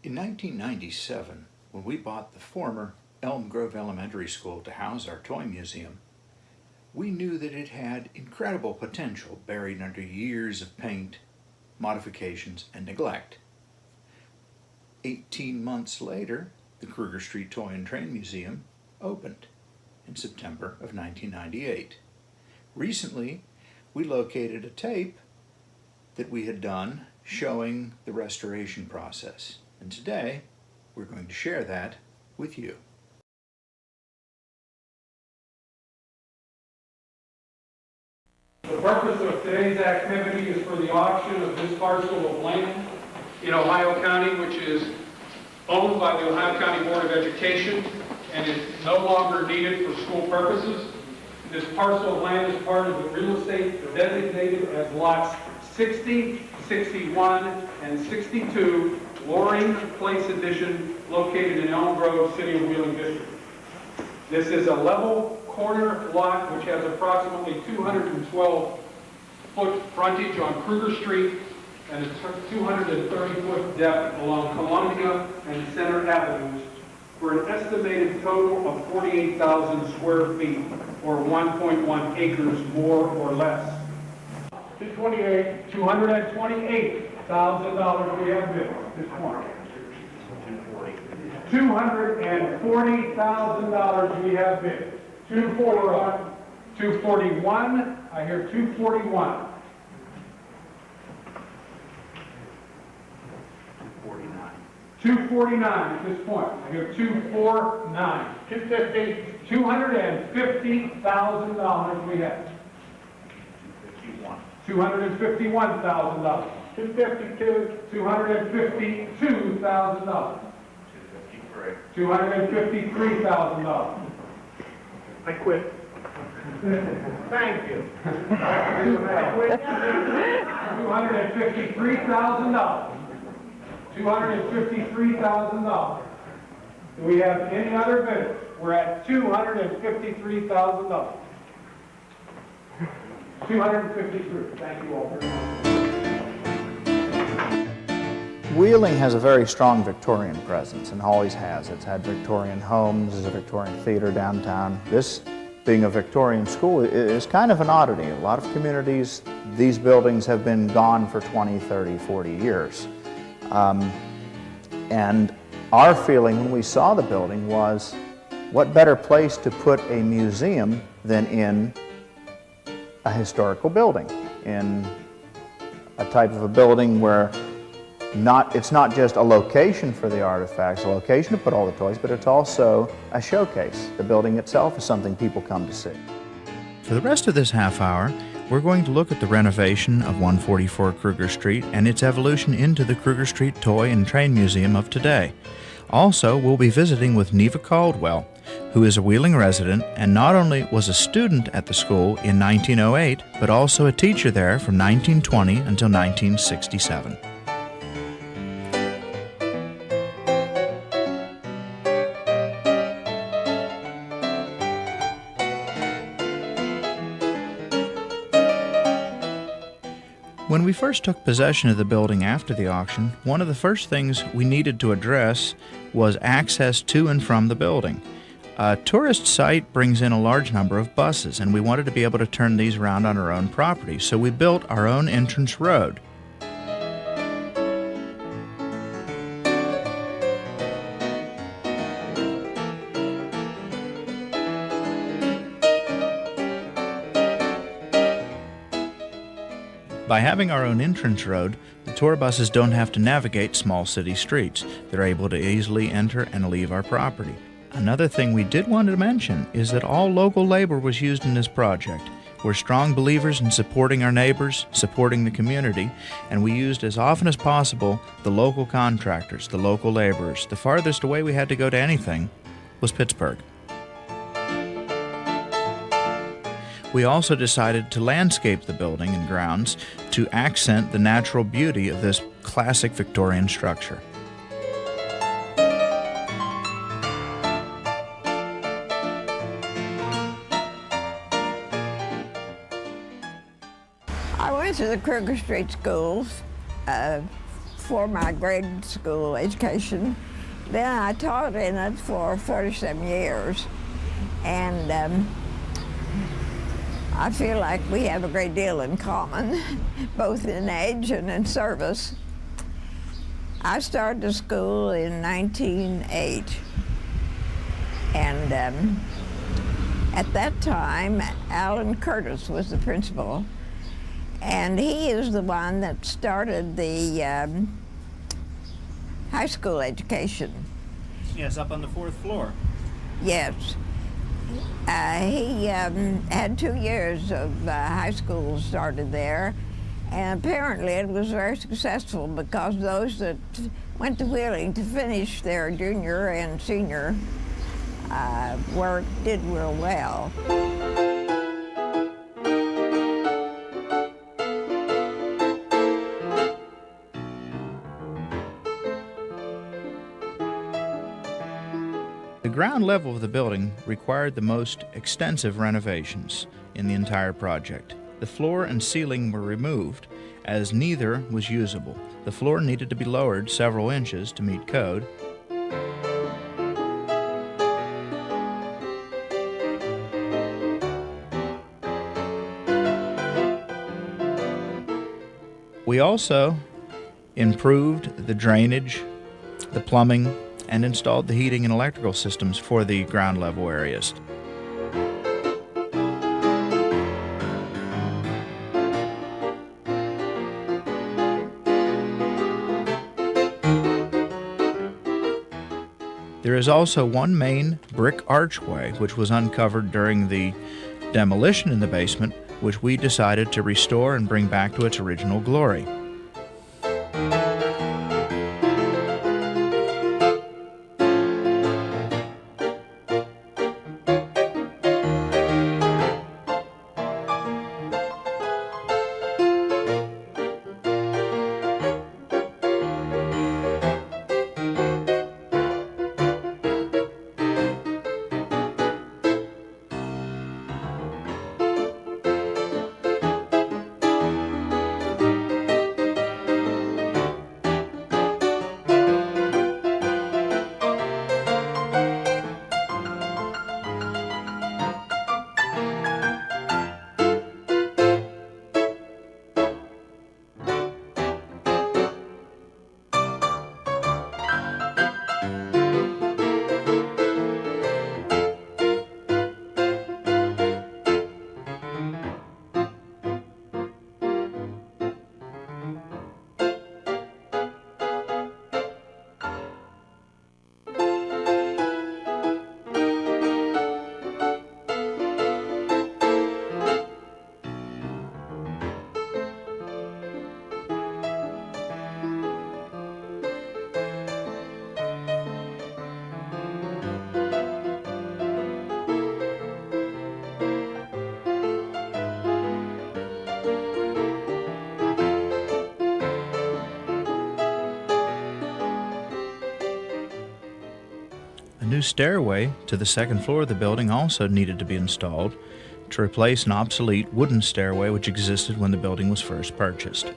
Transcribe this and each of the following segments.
In 1997, when we bought the former Elm Grove Elementary School to house our toy museum, we knew that it had incredible potential buried under years of paint, modifications, and neglect. 18 months later, the Kruger Street Toy and Train Museum opened in September of 1998. Recently, we located a tape that we had done showing the restoration process. And today, we're going to share that with you. The purpose of today's activity is for the auction of this parcel of land in Ohio County, which is owned by the Ohio County Board of Education and is no longer needed for school purposes. This parcel of land is part of the real estate designated as lots 60, 61, and 62, Loring Place Edition, located in Elm Grove, City of Wheeling District. This is a level corner lot which has approximately 212-foot frontage on Kruger Street and a 230-foot depth along Columbia and Center Avenues for an estimated total of 48,000 square feet or 1.1 acres more or less. $228,000 we have bid this morning. $240,000 we have bid. 241. I hear 241. 249 at this point. I hear 249. 250. $250,000 we have. $251,000. 252. $252,000. $253,000. I quit. Thank you. $253,000. $253,000. Do we have any other bidders? We're at $253,000. 253. Thank you all very much. Wheeling has a very strong Victorian presence and always has. It's had Victorian homes, there's a Victorian theater downtown. This, being a Victorian school, is kind of an oddity. A lot of communities, these buildings have been gone for 20, 30, 40 years. And our feeling when we saw the building was, what better place to put a museum than in a historical building, in a type of a building where it's not just a location for the artifacts, a location to put all the toys, but it's also a showcase. The building itself is something people come to see. For the rest of this half hour, we're going to look at the renovation of 144 Kruger Street and its evolution into the Kruger Street Toy and Train Museum of today. Also, we'll be visiting with Neva Caldwell, who is a Wheeling resident and not only was a student at the school in 1908, but also a teacher there from 1920 until 1967. When we first took possession of the building after the auction, one of the first things we needed to address was access to and from the building. A tourist site brings in a large number of buses, and we wanted to be able to turn these around on our own property, so we built our own entrance road. By having our own entrance road, the tour buses don't have to navigate small city streets. They're able to easily enter and leave our property. Another thing we did want to mention is that all local labor was used in this project. We're strong believers in supporting our neighbors, supporting the community, and we used as often as possible the local contractors, the local laborers. The farthest away we had to go to anything was Pittsburgh. We also decided to landscape the building and grounds to accent the natural beauty of this classic Victorian structure. I went to the Kruger Street schools for my grade school education. Then I taught in it for 47 years. And I feel like we have a great deal in common, both in age and in service. I started the school in 1908. And at that time, Allan Curtis was the principal. And he is the one that started the high school education. Yes, up on the 4th floor. Yes. He had 2 years of high school started there, and apparently it was very successful because those that went to Wheeling to finish their junior and senior work did real well. The ground level of the building required the most extensive renovations in the entire project. The floor and ceiling were removed, as neither was usable. The floor needed to be lowered several inches to meet code. We also improved the drainage, the plumbing, and installed the heating and electrical systems for the ground level areas. There is also one main brick archway which was uncovered during the demolition in the basement, which we decided to restore and bring back to its original glory. A new stairway to the second floor of the building also needed to be installed to replace an obsolete wooden stairway which existed when the building was first purchased.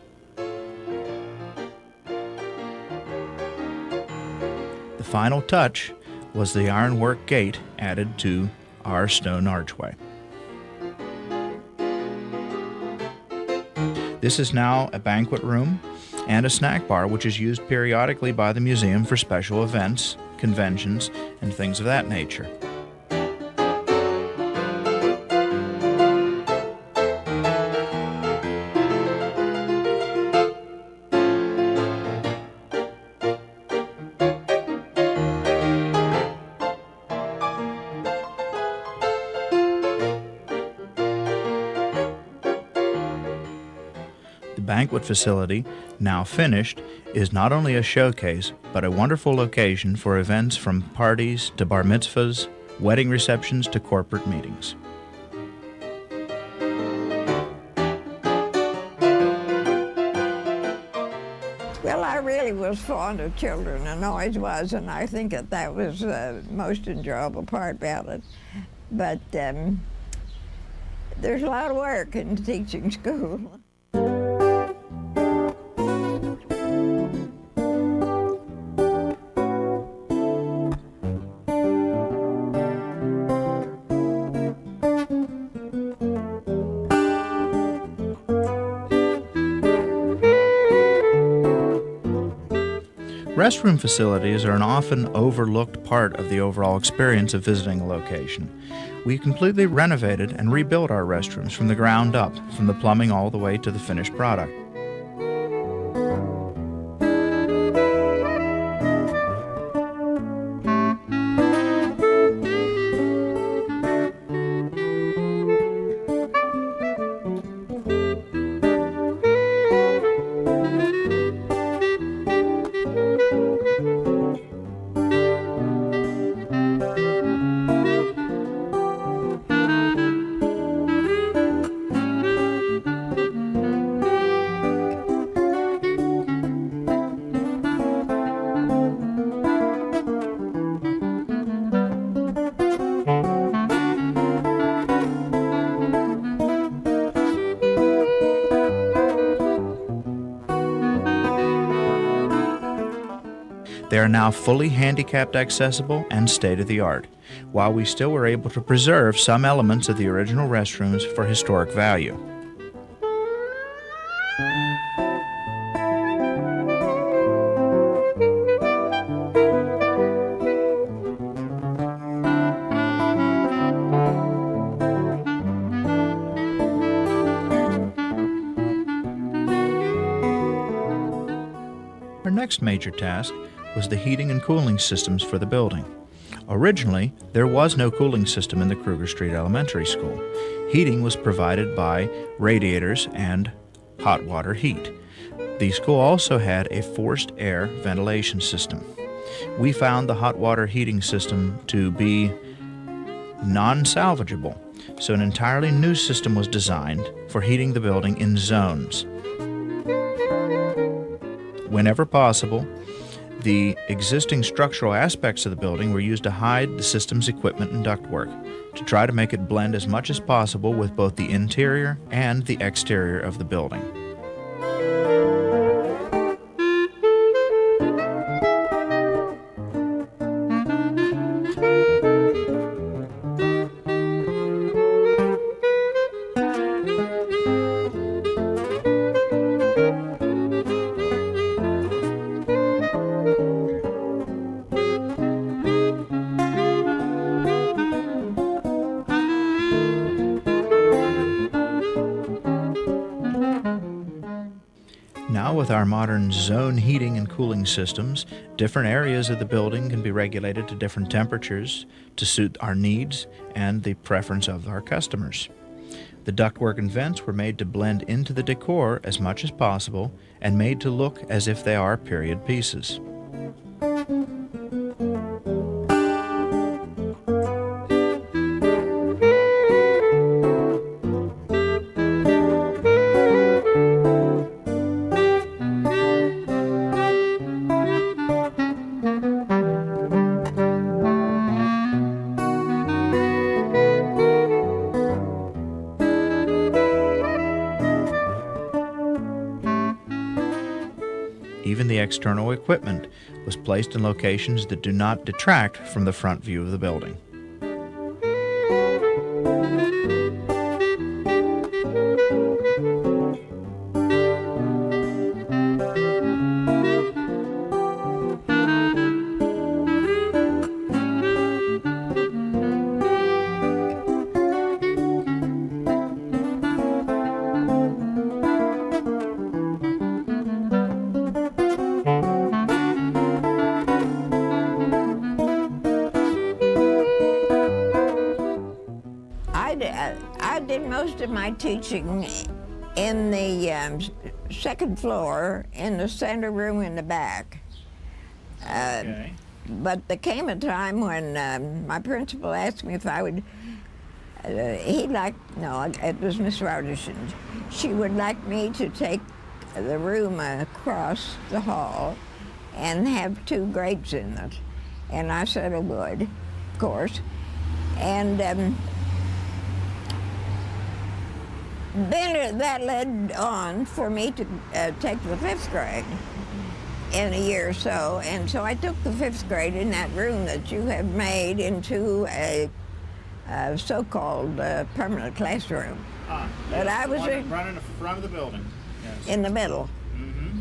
The final touch was the ironwork gate added to our stone archway. This is now a banquet room and a snack bar which is used periodically by the museum for special events, conventions, and things of that nature. The banquet facility, now finished, is not only a showcase, but a wonderful location for events from parties to bar mitzvahs, wedding receptions to corporate meetings. Well, I really was fond of children and always was, and I think that was the most enjoyable part about it. But there's a lot of work in teaching school. Restroom facilities are an often overlooked part of the overall experience of visiting a location. We completely renovated and rebuilt our restrooms from the ground up, from the plumbing all the way to the finished product. They are now fully handicapped accessible and state-of-the-art, while we still were able to preserve some elements of the original restrooms for historic value. Our next major task was the heating and cooling systems for the building. Originally, there was no cooling system in the Kruger Street Elementary School. Heating was provided by radiators and hot water heat. The school also had a forced air ventilation system. We found the hot water heating system to be non-salvageable, so an entirely new system was designed for heating the building in zones. Whenever possible, the existing structural aspects of the building were used to hide the system's equipment and ductwork, to try to make it blend as much as possible with both the interior and the exterior of the building. Now, with our modern zone heating and cooling systems, different areas of the building can be regulated to different temperatures to suit our needs and the preference of our customers. The ductwork and vents were made to blend into the decor as much as possible and made to look as if they are period pieces. Even the external equipment was placed in locations that do not detract from the front view of the building. I did most of my teaching in the second floor in the center room in the back. Okay. But there came a time when my principal asked me if I would, it was Miss Roderson. She would like me to take the room across the hall and have 2 grades in it. And I said I would, of course. And then that led on for me to take the 5th grade in a year or so. And so I took the 5th grade in that room that you have made into a so-called permanent classroom. But I was right in the front of the building. Yes. in the middle. Mm-hmm.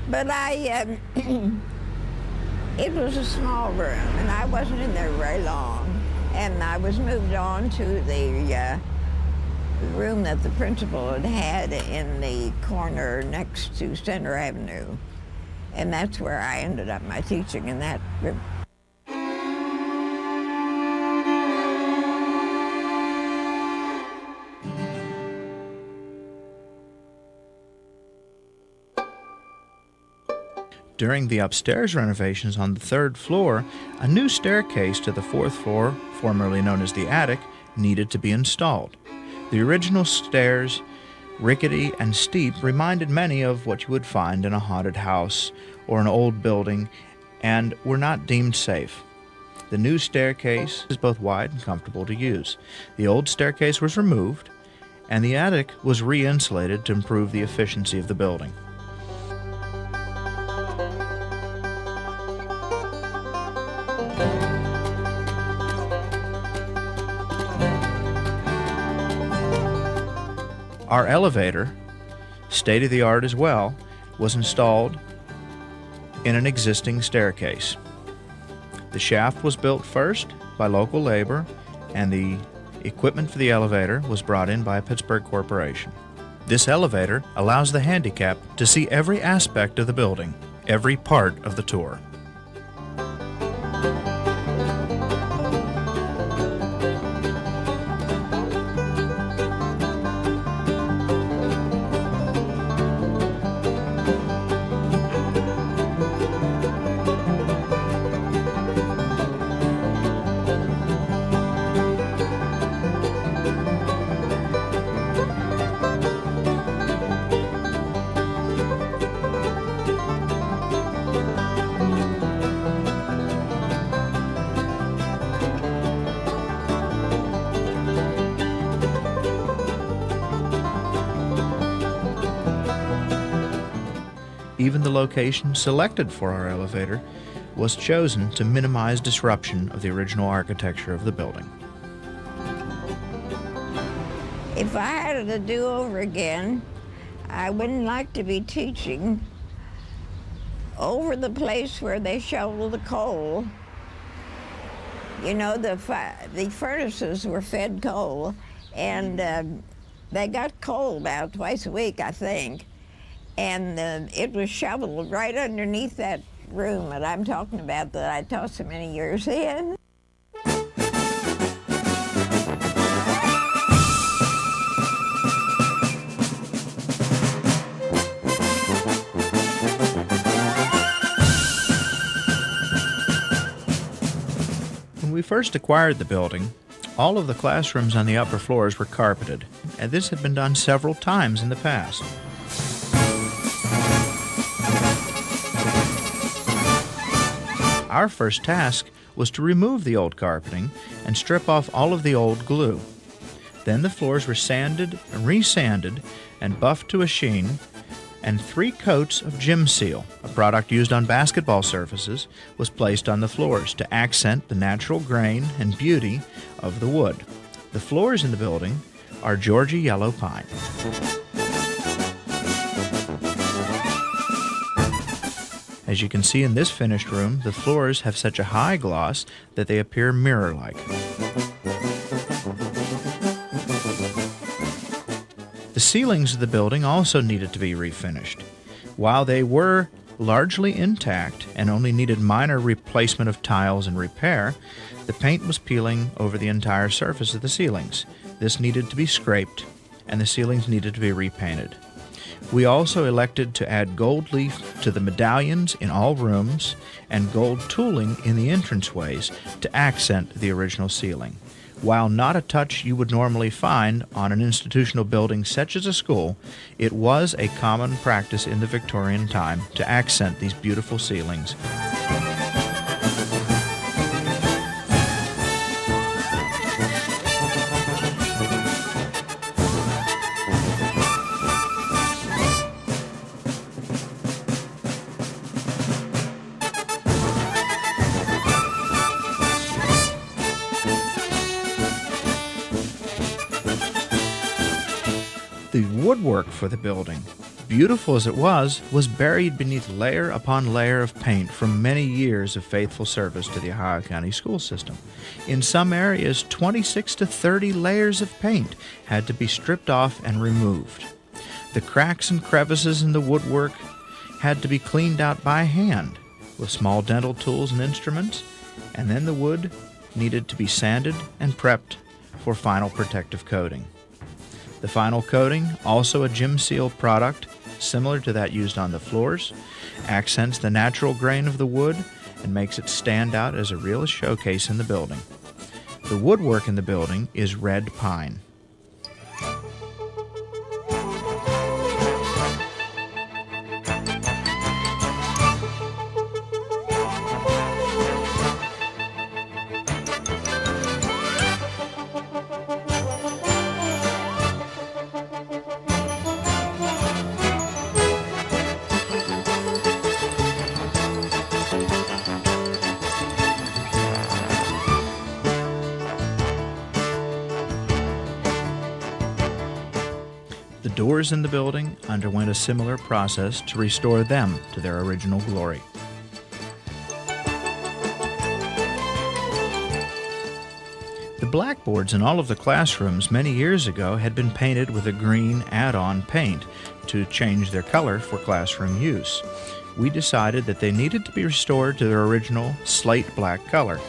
But I It was a small room, and I wasn't in there very long. And I was moved on to the room that the principal had in the corner next to Center Avenue. And that's where I ended up my teaching, in that room. During the upstairs renovations on the 3rd floor, a new staircase to the 4th floor, formerly known as the attic, needed to be installed. The original stairs, rickety and steep, reminded many of what you would find in a haunted house or an old building, and were not deemed safe. The new staircase is both wide and comfortable to use. The old staircase was removed, and the attic was re-insulated to improve the efficiency of the building. Our elevator, state-of-the-art as well, was installed in an existing staircase. The shaft was built first by local labor, and the equipment for the elevator was brought in by a Pittsburgh corporation. This elevator allows the handicapped to see every aspect of the building, every part of the tour. Even the location selected for our elevator was chosen to minimize disruption of the original architecture of the building. If I had it to do over again, I wouldn't like to be teaching over the place where they shovel the coal. You know, the furnaces were fed coal, and they got coal about twice a week, I think. And it was shoveled right underneath that room that I'm talking about that I taught so many years in. When we first acquired the building, all of the classrooms on the upper floors were carpeted, and this had been done several times in the past. Our first task was to remove the old carpeting and strip off all of the old glue. Then the floors were sanded and resanded and buffed to a sheen, and 3 coats of gym seal, a product used on basketball surfaces, was placed on the floors to accent the natural grain and beauty of the wood. The floors in the building are Georgia yellow pine. As you can see in this finished room, the floors have such a high gloss that they appear mirror-like. The ceilings of the building also needed to be refinished. While they were largely intact and only needed minor replacement of tiles and repair, the paint was peeling over the entire surface of the ceilings. This needed to be scraped, and the ceilings needed to be repainted. We also elected to add gold leaf to the medallions in all rooms and gold tooling in the entranceways to accent the original ceiling. While not a touch you would normally find on an institutional building such as a school, it was a common practice in the Victorian time to accent these beautiful ceilings. The woodwork for the building beautiful as it was buried beneath layer upon layer of paint from many years of faithful service to the Ohio County school system. In some areas, 26 to 30 layers of paint had to be stripped off and removed. The cracks and crevices in the woodwork had to be cleaned out by hand with small dental tools and instruments, and then the wood needed to be sanded and prepped for final protective coating. The final coating, also a gym seal product similar to that used on the floors, accents the natural grain of the wood and makes it stand out as a real showcase in the building. The woodwork in the building is red pine. The doors in the building underwent a similar process to restore them to their original glory. The blackboards in all of the classrooms many years ago had been painted with a green add-on paint to change their color for classroom use. We decided that they needed to be restored to their original slate black color.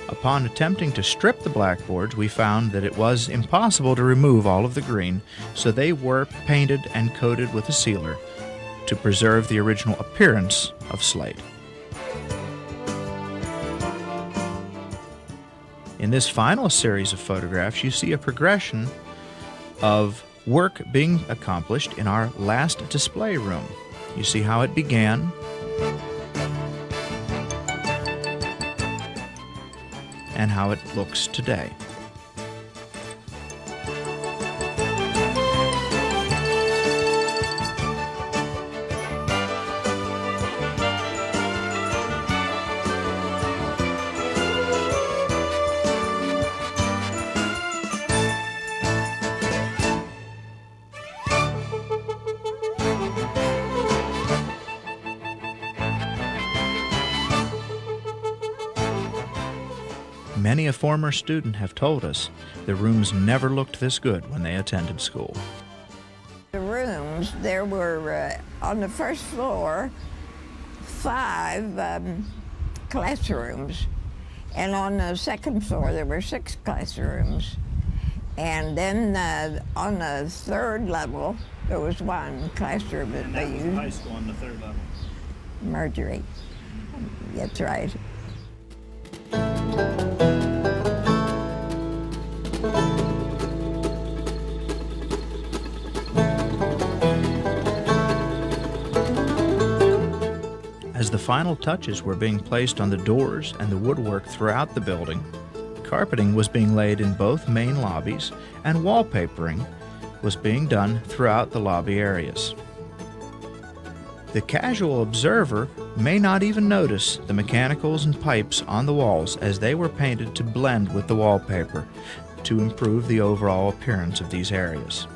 Upon attempting to strip the blackboards, we found that it was impossible to remove all of the green, so they were painted and coated with a sealer to preserve the original appearance of slate. In this final series of photographs, you see a progression of work being accomplished in our last display room. You see how it began, and how it looks today. Many a former student have told us the rooms never looked this good when they attended school. The rooms, there were, on the first floor, 5 classrooms. And on the second floor, there were 6 classrooms. And then on the third level, there was 1 classroom that they used. High school on the third level. Marjorie. That's right. As the final touches were being placed on the doors and the woodwork throughout the building, carpeting was being laid in both main lobbies and wallpapering was being done throughout the lobby areas. The casual observer may not even notice the mechanicals and pipes on the walls as they were painted to blend with the wallpaper to improve the overall appearance of these areas.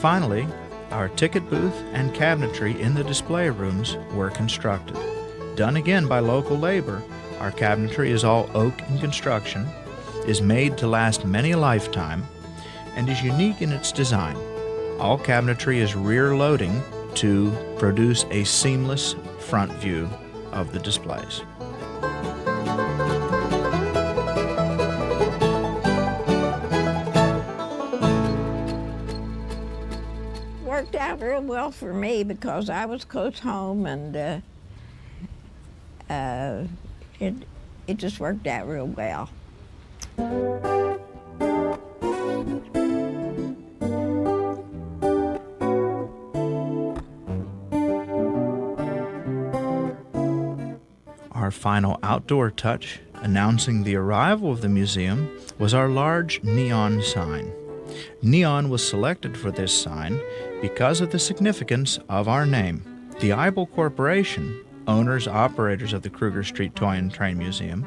Finally, our ticket booth and cabinetry in the display rooms were constructed. Done again by local labor, our cabinetry is all oak in construction, is made to last many a lifetime, and is unique in its design. All cabinetry is rear loading to produce a seamless front view of the displays. Worked out real well for me because I was close home, and it just worked out real well. final outdoor touch, announcing the arrival of the museum, was our large neon sign. Neon was selected for this sign because of the significance of our name. The Eibel Corporation, owners-operators of the Kruger Street Toy and Train Museum,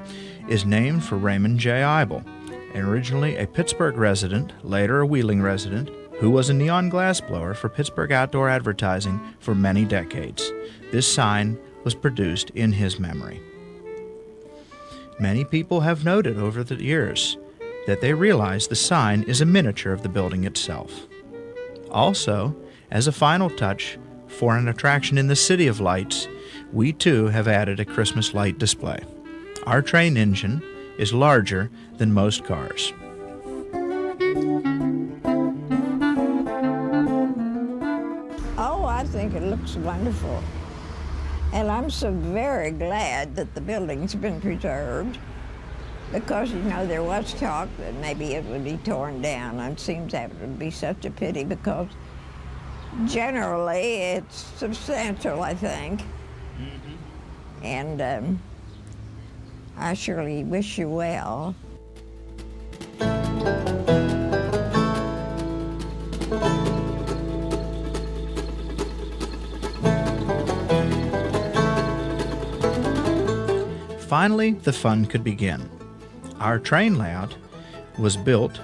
is named for Raymond J. Eibel, originally a Pittsburgh resident, later a Wheeling resident, who was a neon glassblower for Pittsburgh outdoor advertising for many decades. This sign was produced in his memory. Many people have noted over the years that they realize the sign is a miniature of the building itself. Also, as a final touch for an attraction in the City of Lights, we too have added a Christmas light display. Our train engine is larger than most cars. Oh, I think it looks wonderful. And I'm so very glad that the building's been preserved, because, you know, there was talk that maybe it would be torn down. It seems that would be such a pity, because generally it's substantial, I think. And I surely wish you well. Finally, the fun could begin. Our train layout was built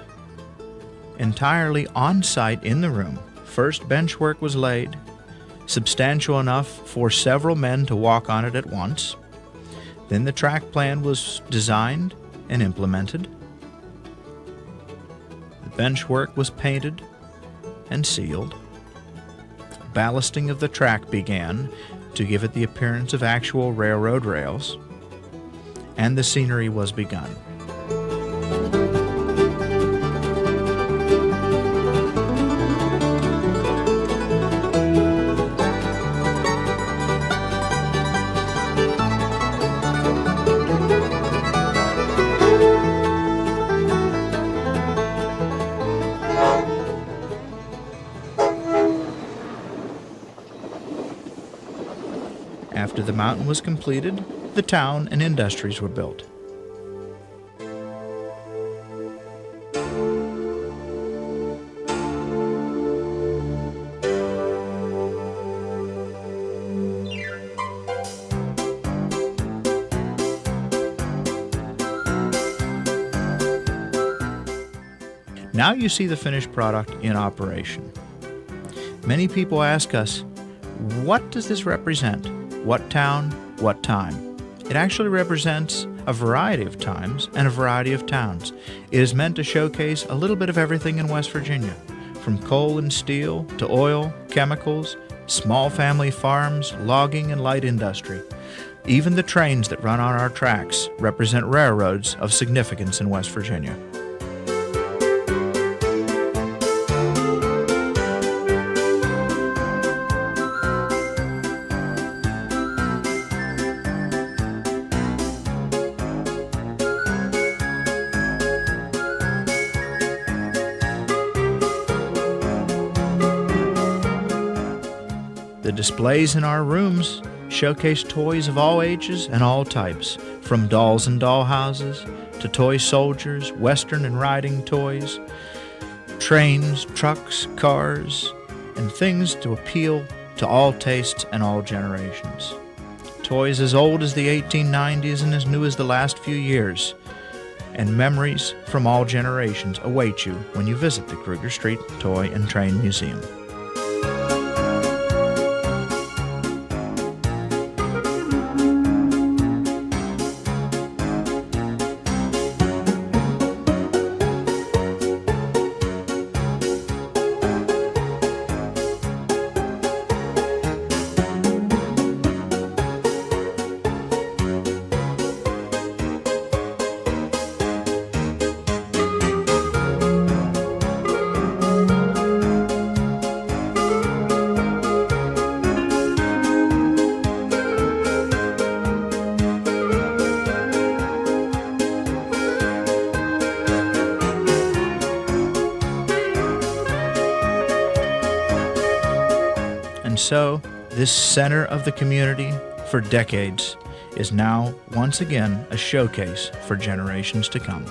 entirely on-site in the room. First bench work was laid, substantial enough for several men to walk on it at once. Then the track plan was designed and implemented. The bench work was painted and sealed. Ballasting of the track began to give it the appearance of actual railroad rails, and the scenery was begun. After the mountain was completed, the town and industries were built. Now you see the finished product in operation. Many people ask us, what does this represent? What town? What time? It actually represents a variety of times and a variety of towns. It is meant to showcase a little bit of everything in West Virginia, from coal and steel to oil, chemicals, small family farms, logging, and light industry. Even the trains that run on our tracks represent railroads of significance in West Virginia. The displays in our rooms showcase toys of all ages and all types, from dolls and dollhouses to toy soldiers, western and riding toys, trains, trucks, cars, and things to appeal to all tastes and all generations. Toys as old as the 1890s and as new as the last few years, and memories from all generations await you when you visit the Kruger Street Toy and Train Museum. And so, this center of the community for decades is now once again a showcase for generations to come.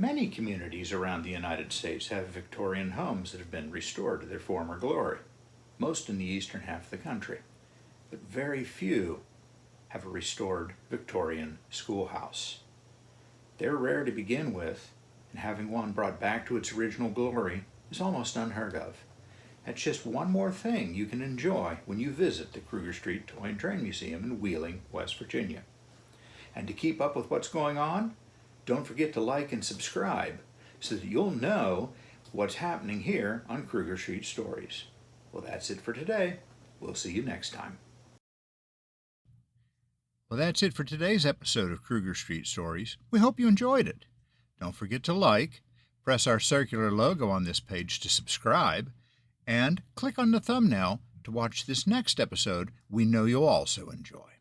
Many communities around the United States have Victorian homes that have been restored to their former glory, most in the eastern half of the country, but very few have a restored Victorian schoolhouse. They're rare to begin with, and having one brought back to its original glory is almost unheard of. That's just one more thing you can enjoy when you visit the Kruger Street Toy and Train Museum in Wheeling, West Virginia. And to keep up with what's going on, don't forget to like and subscribe so that you'll know what's happening here on Kruger Street Stories. Well, that's it for today. We'll see you next time. Well, that's it for today's episode of Kruger Street Stories. We hope you enjoyed it. Don't forget to like, press our circular logo on this page to subscribe, and click on the thumbnail to watch this next episode we know you'll also enjoy.